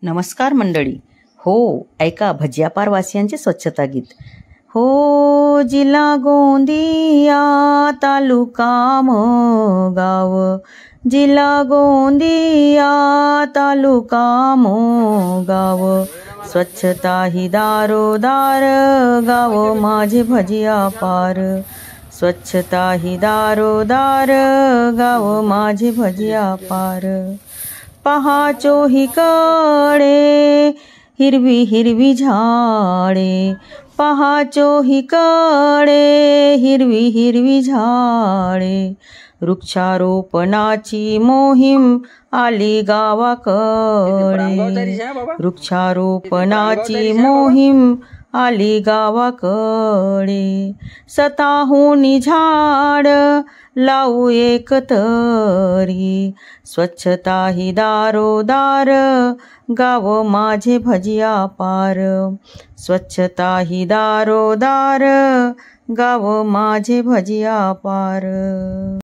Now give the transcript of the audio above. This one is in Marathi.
नमस्कार मंडळी. हो, ऐका भजियापारवासियांचे स्वच्छता गीत. हो, जिल्हा गोंदिया तालुका मोगाव, जिल्हा गोंदिया तालुका मोगाव, स्वच्छता ही दारोदार गाव माझे भजिया पार, स्वच्छता ही दारोदार गाव माझे भजिया पार. पहा चोहीकडे हिरवी हिरवी झाडे, पहा चोहीकडे हिरवी हिरवी झाडे, वृक्षारोपणाची मोहीम आली गावाकडे, वृक्षारोपणाची मोहीम आली गावाकडे. स्वतःहून झाड लावू एकतरी, स्वच्छता ही दारोदार गाव माझे भजिया पार, स्वच्छता ही दारोदार गाव माझे भजिया पार.